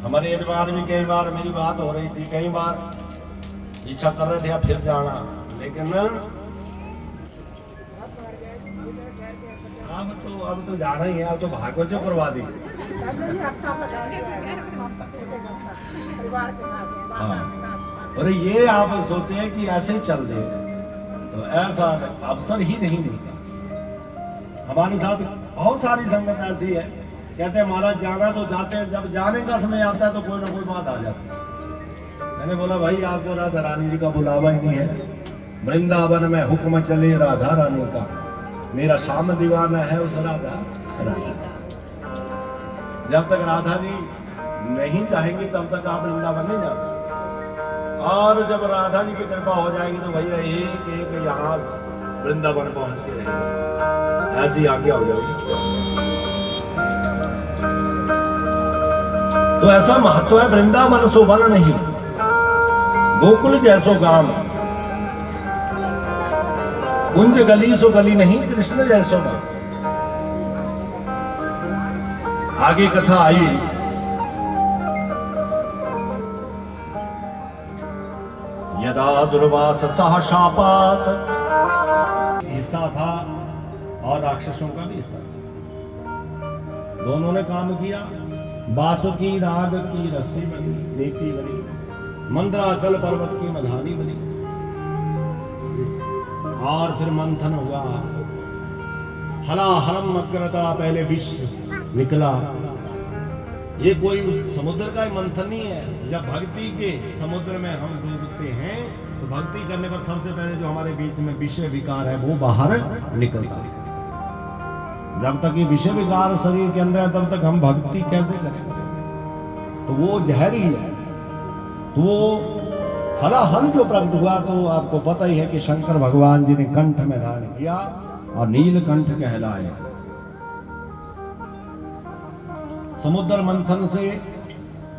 हमारे यजमान भी कई बार मेरी बात हो रही थी, कई बार इच्छा कर रहे थे अब फिर जाना, लेकिन अब तो जाना ही है, अब तो भागवत जो करवा दी। हाँ, अरे ये आप सोचे कि ऐसे ही चल जाए तो ऐसा अवसर ही नहीं मिलता। हमारे साथ बहुत सारी संगत ऐसी है, कहते हैं महाराज जाना तो चाहते हैं, जब जाने का समय आता है तो कोई ना कोई बात आ जाती है। मैंने बोला भाई आपको राधा रानी जी का बुलावा ही नहीं है, वृंदावन में हुक्म चले राधा रानी का, मेरा शाम दीवाना है उस राधा रानी का। जब तक राधा जी नहीं चाहेंगे तब तक आप वृंदावन नहीं जा सकते, और जब राधा जी की कृपा हो जाएगी तो भैया एक एक यहाँ वृंदावन पहुंच के रहेंगे, ऐसी आज्ञा हो जाएगी। तो ऐसा महत्व है, वृंदावन सो वन नहीं, गोकुल जैसो गाम, कुंज गली सो गली नहीं, कृष्ण जैसो गाम। आगे कथा आई, यदा दुर्वास सह शापात, हिस्सा था और राक्षसों का भी हिस्सा था, दोनों ने काम किया। बासुकी राग की रस्सी बनी, नीति बनी, मंदराचल पर्वत की मधानी बनी, और फिर मंथन हुआ, हलाहलम अग्रता, पहले विष निकला। ये कोई समुद्र का ही मंथन नहीं है। जब भक्ति के समुद्र में हम डूबते हैं तो भक्ति करने पर सबसे पहले जो हमारे बीच में विषय विकार है वो बाहर निकलता है। जब तक ये विषय विकार शरीर के अंदर है तब तक हम भक्ति कैसे करेंगे? तो वो जहरी है। तो वो हलाहल जो प्रकट हुआ तो आपको पता ही है कि शंकर भगवान जी ने कंठ में धारण किया और नीलकंठ कहलाए। समुद्र मंथन से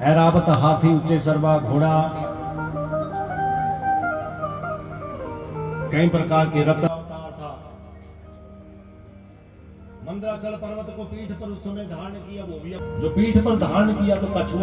ऐरावत हाथी, उच्चे सर्वा घोड़ा, कई प्रकार के रथ अवतार था। मंदराचल पर्वत को पीठ पर उस समय धारण किया, वो भी जो पीठ पर धारण किया तो कछुआ